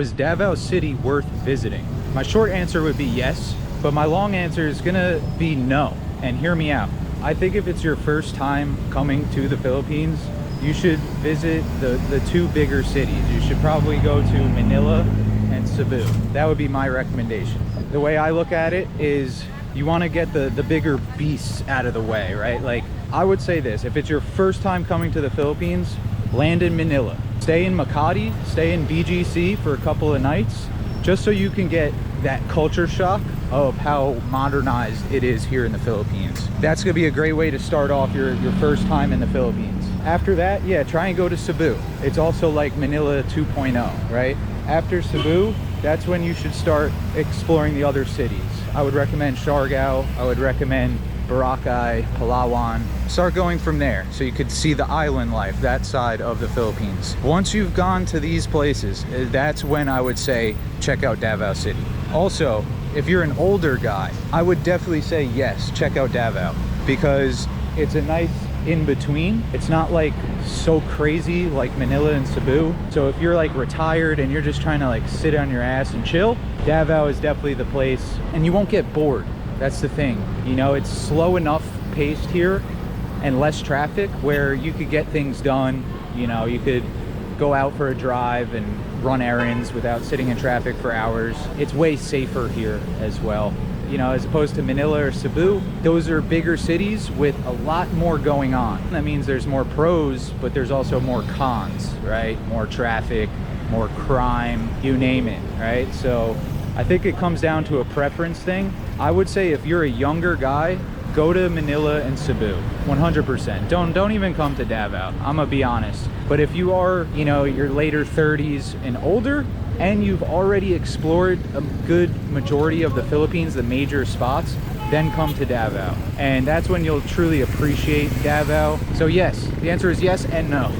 Is Davao City worth visiting? My short answer would be yes, but my long answer is gonna be no. And hear me out. I think if it's your first time coming to the Philippines, you should visit the two bigger cities. You should probably go to Manila and Cebu. That would be my recommendation. The way I look at it is you want to get the bigger beasts out of the way, right? Like, I would say this: if it's your first time coming to the Philippines, land in Manila. Stay in Makati, stay in BGC for a couple of nights, just so you can get that culture shock of how modernized it is here in the Philippines. That's gonna be a great way to start off your first time in the Philippines. After that, yeah, try and go to Cebu. It's also like Manila 2.0, right? After Cebu, that's when you should start exploring the other cities. I would recommend Siargao, I would recommend Boracay, Palawan. Start going from there so you could see the island life, that side of the Philippines. Once you've gone to these places, that's when I would say check out Davao City. Also, if you're an older guy, I would definitely say yes, check out Davao, because it's a nice in between. It's not like so crazy like Manila and Cebu. So if you're like retired and you're just trying to like sit on your ass and chill, Davao is definitely the place, and you won't get bored. That's the thing, you know, it's slow enough paced here and less traffic where you could get things done. You know, you could go out for a drive and run errands without sitting in traffic for hours. It's way safer here as well. You know, as opposed to Manila or Cebu, those are bigger cities with a lot more going on. That means there's more pros, but there's also more cons, right? More traffic, more crime, you name it, right? So I think it comes down to a preference thing. I would say if you're a younger guy, go to Manila and Cebu, 100%. Don't even come to Davao, I'm gonna be honest. But if you are, you know, your later 30s and older, and you've already explored a good majority of the Philippines, the major spots, then come to Davao. And that's when you'll truly appreciate Davao. So yes, the answer is yes and no.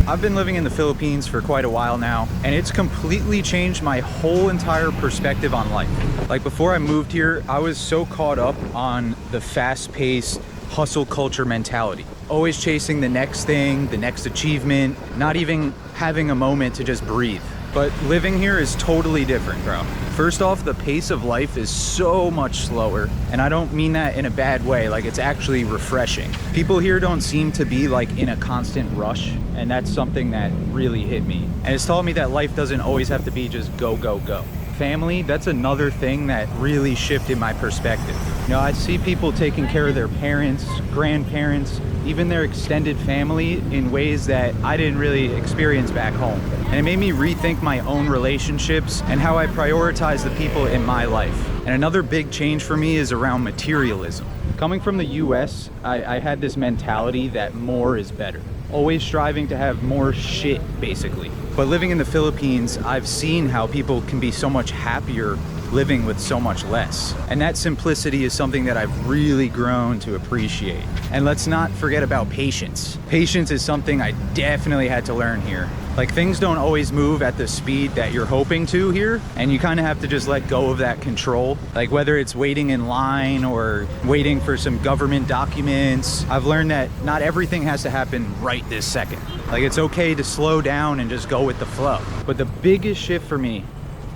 I've been living in the Philippines for quite a while now, and it's completely changed my whole entire perspective on life. Like, before I moved here, I was so caught up on the fast-paced hustle culture mentality. Always chasing the next thing, the next achievement, not even having a moment to just breathe. But living here is totally different, bro. First off, the pace of life is so much slower, and I don't mean that in a bad way. Like, it's actually refreshing. People here don't seem to be like in a constant rush, and that's something that really hit me. And it's taught me that life doesn't always have to be just go, go, go. Family, that's another thing that really shifted my perspective. You know, I see people taking care of their parents, grandparents, even their extended family in ways that I didn't really experience back home. And it made me rethink my own relationships and how I prioritize the people in my life. And another big change for me is around materialism. Coming from the US, I had this mentality that more is better. Always striving to have more shit, basically. But living in the Philippines, I've seen how people can be so much happier living with so much less. And that simplicity is something that I've really grown to appreciate. And let's not forget about patience. Patience is something I definitely had to learn here. Like, things don't always move at the speed that you're hoping to here, and you kind of have to just let go of that control. Like, whether it's waiting in line or waiting for some government documents, I've learned that not everything has to happen right this second. Like, it's okay to slow down and just go with the flow. But the biggest shift for me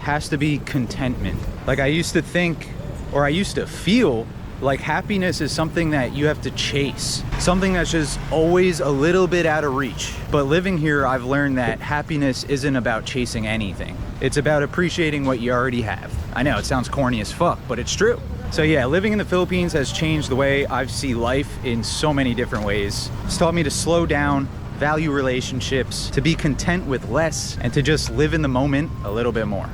has to be contentment. Like, I used to think, or I used to feel like happiness is something that you have to chase, something that's just always a little bit out of reach. But living here, I've learned that happiness isn't about chasing anything. It's about appreciating what you already have. I know it sounds corny as fuck, but it's true. So yeah, living in the Philippines has changed the way I see life in so many different ways. It's taught me to slow down, value relationships, to be content with less, and to just live in the moment a little bit more.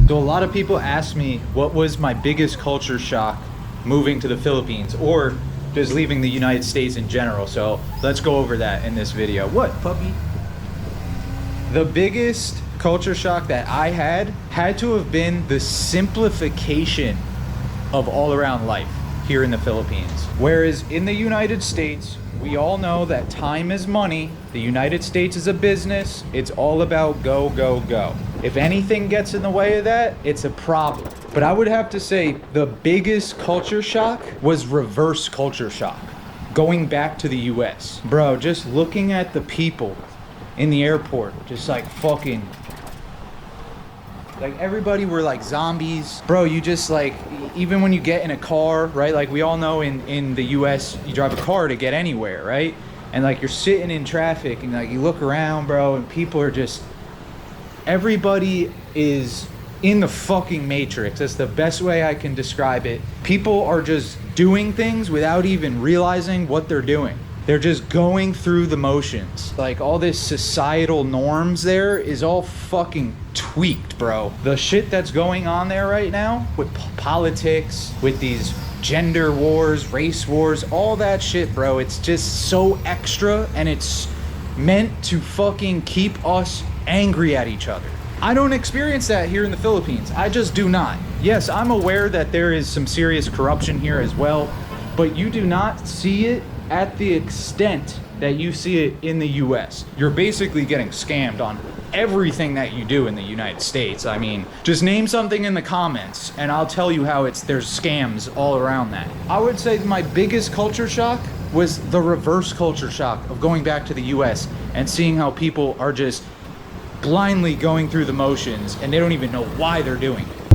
So a lot of people ask me what was my biggest culture shock moving to the Philippines, or just leaving the United States in general. So let's go over that in this video. What, puppy? The biggest culture shock that I had to have been the simplification of all around life here in the Philippines. Whereas in the United States, we all know that time is money. The United States is a business. It's all about go, go, go. If anything gets in the way of that, it's a problem. But I would have to say the biggest culture shock was reverse culture shock. Going back to the US. Bro, just looking at the people in the airport, just like fucking Like everybody were like zombies. Bro, you just like, even when you get in a car, right? Like we all know in the US, you drive a car to get anywhere, right? And like you're sitting in traffic and like you look around, bro, and people are just, everybody is in the fucking matrix. That's the best way I can describe it. People are just doing things without even realizing what they're doing. They're just going through the motions. Like all this societal norms there is all fucking tweaked, bro. The shit that's going on there right now with politics, with these gender wars, race wars, all that shit, bro. It's just so extra, and it's meant to fucking keep us angry at each other. I don't experience that here in the Philippines. I just do not. Yes, I'm aware that there is some serious corruption here as well, but you do not see it at the extent that you see it in the US. You're basically getting scammed on everything that you do in the United States. I mean, just name something in the comments and I'll tell you how there's scams all around that. I would say my biggest culture shock was the reverse culture shock of going back to the US and seeing how people are just blindly going through the motions and they don't even know why they're doing it.